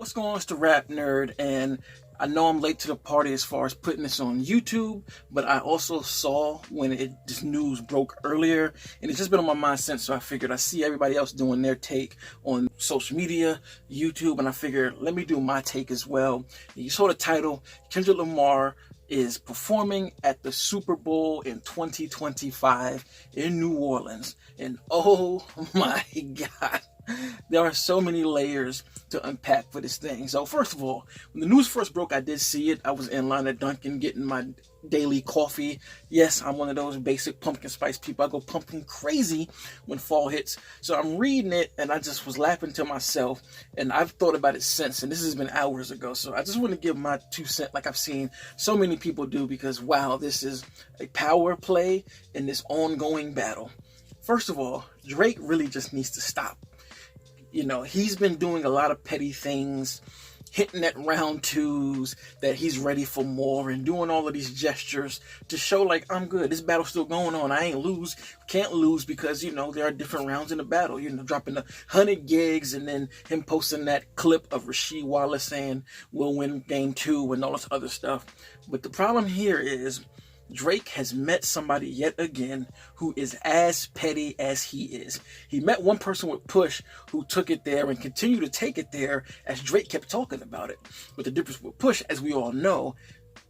What's going on? It's the RapNerd, and I know I'm late to the party as far as putting this on YouTube, but I also saw when this news broke earlier, and it's just been on my mind since, so I figured I see everybody else doing their take on social media, YouTube, and I figured let me do my take as well. You saw the title, Kendrick Lamar is performing at the Super Bowl in 2025 in New Orleans, and oh my God. There are so many layers to unpack for this thing. So first of all, when the news first broke, I did see it. I was in line at Dunkin' getting my daily coffee. Yes, I'm one of those basic pumpkin spice people. I go pumpkin crazy when fall hits. So I'm reading it and I just was laughing to myself, and I've thought about it since, and this has been hours ago. So I just want to give my 2 cents like I've seen so many people do, because wow, this is a power play in this ongoing battle. First of all, Drake really just needs to stop. You know, he's been doing a lot of petty things, hitting at round twos that he's ready for more, and doing all of these gestures to show like, I'm good. This battle's still going on. I ain't can't lose because, you know, there are different rounds in the battle. You know, dropping 100 gigs and then him posting that clip of Rasheed Wallace saying we'll win game 2 and all this other stuff. But the problem here is Drake has met somebody yet again who is as petty as he is. He met one person with Push who took it there and continued to take it there as Drake kept talking about it. But the difference with Push, as we all know,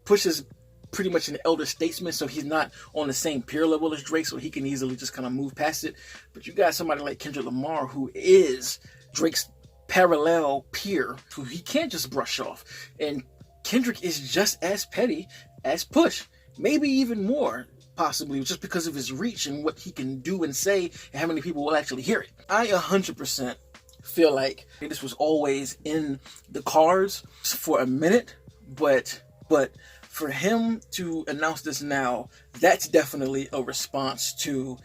Push is pretty much an elder statesman, so he's not on the same peer level as Drake, so he can easily just kind of move past it. But you got somebody like Kendrick Lamar who is Drake's parallel peer, who he can't just brush off. And Kendrick is just as petty as Push. Maybe even more, possibly, just because of his reach and what he can do and say and how many people will actually hear it. I 100% feel like this was always in the cards for a minute, but for him to announce this now, that's definitely a response to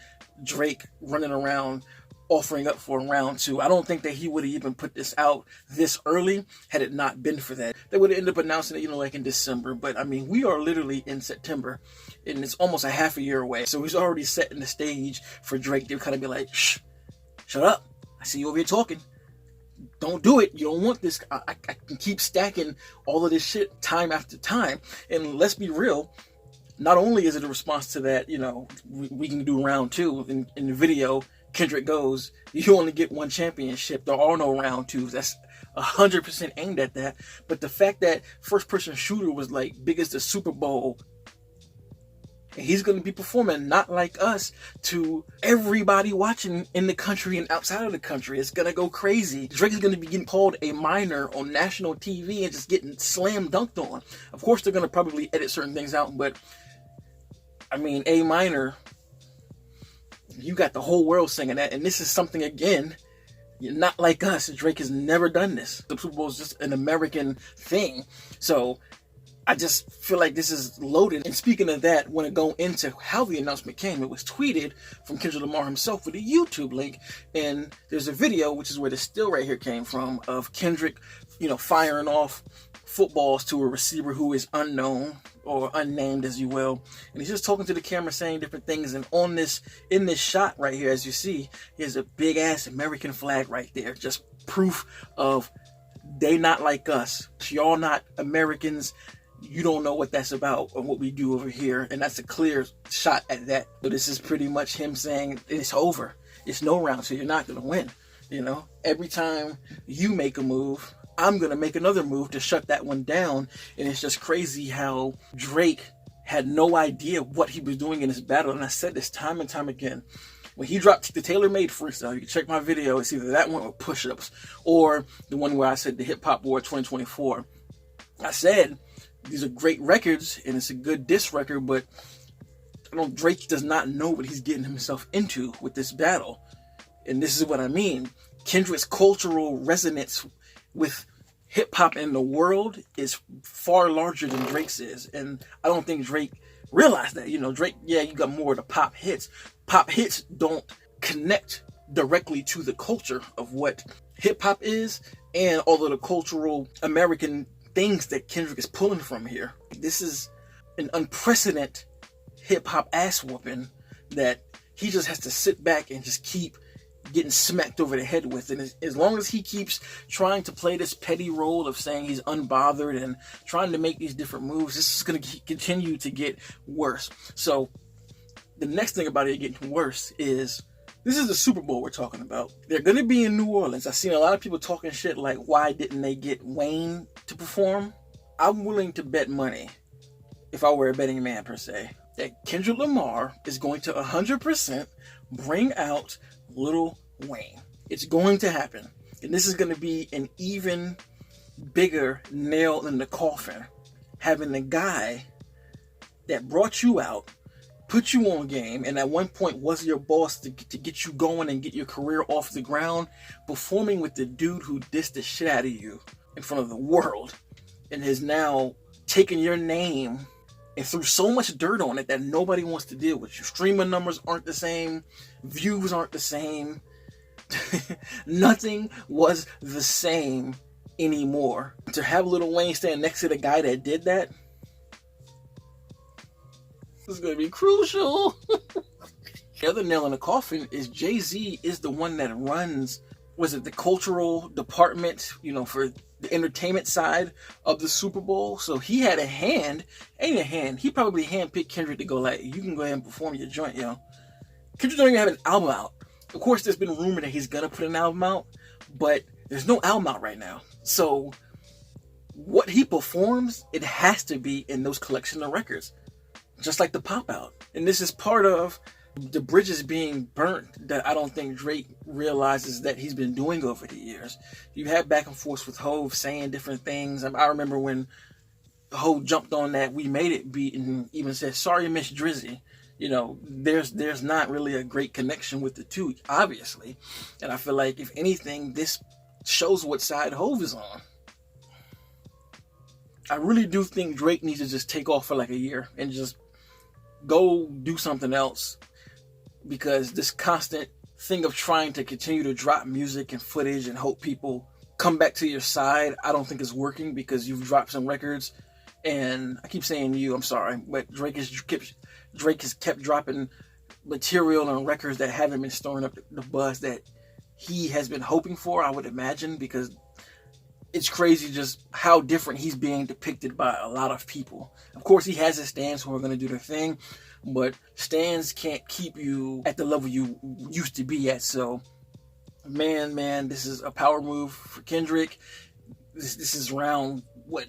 Drake running around offering up for round 2. I don't think that he would have even put this out this early had it not been for that. They would have ended up announcing it, you know, like in December. But I mean, we are literally in September, and it's almost a half a year away. So he's already setting the stage for Drake to kind of be like, shh, shut up. I see you over here talking. Don't do it. You don't want this. I can keep stacking all of this shit time after time. And let's be real. Not only is it a response to that, you know, we can do round 2 in the video. Kendrick goes, you only get one championship. There are no round 2s. That's 100% aimed at that. But the fact that first person shooter was like big as the Super Bowl, and he's going to be performing Not Like Us to everybody watching in the country and outside of the country. It's going to go crazy. Drake is going to be getting called a minor on national TV and just getting slam dunked on. Of course, they're going to probably edit certain things out, but I mean, A minor, you got the whole world singing that, and this is something, again, Not Like Us. Drake has never done this. The Super Bowl is just an American thing. So I just feel like this is loaded. And speaking of that, when it go into how the announcement came, it was tweeted from Kendrick Lamar himself with a YouTube link. And there's a video, which is where the still right here came from, of Kendrick, you know, firing off footballs to a receiver who is unknown or unnamed, as you will, and he's just talking to the camera, saying different things. And in this shot right here, as you see, here's a big ass American flag right there, just proof of they not like us. Y'all not Americans. You don't know what that's about or what we do over here, and that's a clear shot at that. So this is pretty much him saying it's over. It's no round, so you're not gonna win. You know, every time you make a move, I'm going to make another move to shut that one down. And it's just crazy how Drake had no idea what he was doing in this battle. And I said this time and time again. When he dropped the tailor-made freestyle, you can check my video. It's either that one or push-ups, or the one where I said the Hip Hop War 2024. I said these are great records and it's a good diss record, but Drake does not know what he's getting himself into with this battle. And this is what I mean. Kendrick's cultural resonance with hip-hop in the world is far larger than Drake's is, and I don't think Drake realized that. You know, Drake, yeah, you got more of the pop hits. Pop hits don't connect directly to the culture of what hip-hop is and all of the cultural American things that Kendrick is pulling from here. This is an unprecedented hip-hop ass whooping that he just has to sit back and just keep getting smacked over the head with. And as long as he keeps trying to play this petty role of saying he's unbothered and trying to make these different moves, this is going to continue to get worse. So the next thing about it getting worse is, this is the Super Bowl we're talking about. They're going to be in New Orleans. I've seen a lot of people talking shit like, why didn't they get Wayne to perform? I'm willing to bet money, if I were a betting man per se, that Kendrick Lamar is going to 100% bring out Lil Wayne. It's going to happen. And this is going to be an even bigger nail in the coffin. Having the guy that brought you out, put you on game, and at one point was your boss to get you going and get your career off the ground, performing with the dude who dissed the shit out of you in front of the world and has now taken your name and threw so much dirt on it that nobody wants to deal with you. Streaming numbers aren't the same. Views aren't the same. Nothing was the same anymore. To have Lil Wayne stand next to the guy that did that, this is going to be crucial. The other nail in the coffin is Jay-Z is the one that runs, was it the cultural department, for the entertainment side of the Super Bowl. So he had a hand, he probably handpicked Kendrick to go like, you can go ahead and perform your joint, yo. Kendrick don't even have an album out. Of course, there's been rumor that he's going to put an album out, but there's no album out right now. So what he performs, it has to be in those collection of records. Just like the pop out. And this is part of the bridges being burnt that I don't think Drake realizes that he's been doing over the years. You had back and forth with Hov saying different things. I remember when Hov jumped on that We Made It beat and even said, sorry, Miss Drizzy. There's not really a great connection with the two, obviously. And I feel like, if anything, this shows what side Hov is on. I really do think Drake needs to just take off for like a year and just go do something else, because this constant thing of trying to continue to drop music and footage and hope people come back to your side, I don't think is working, because you've dropped some records, and I keep saying you, I'm sorry, but Drake has kept dropping material and records that haven't been stirring up the buzz that he has been hoping for, I would imagine, because it's crazy just how different he's being depicted by a lot of people. Of course, he has his stans who are going to do their thing, but stans can't keep you at the level you used to be at. So, man, this is a power move for Kendrick. This is round,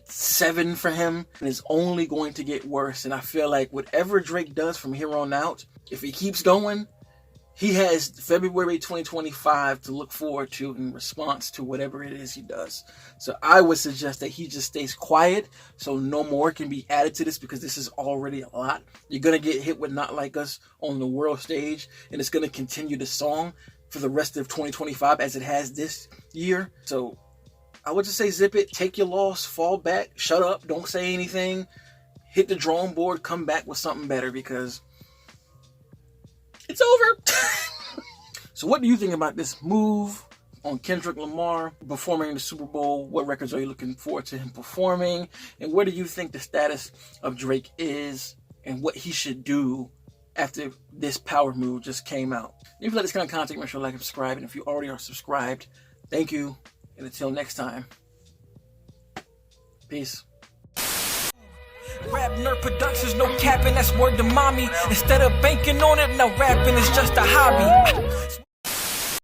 7 for him? And it's only going to get worse. And I feel like whatever Drake does from here on out, if he keeps going, he has February 2025 to look forward to in response to whatever it is he does. So I would suggest that he just stays quiet so no more can be added to this, because this is already a lot. You're going to get hit with Not Like Us on the world stage, and it's going to continue the song for the rest of 2025 as it has this year. So I would just say zip it, take your loss, fall back, shut up, don't say anything, hit the drawing board, come back with something better, because it's over. So what do you think about this move on Kendrick Lamar performing in the Super Bowl? What records are you looking forward to him performing? And where do you think the status of Drake is and what he should do after this power move just came out? If you like this kind of content, make sure to like and subscribe. And if you already are subscribed, thank you. And until next time, peace. RapNerd Productions, no capping, that's word to mommy. Instead of banking on it, now rapping is just a hobby.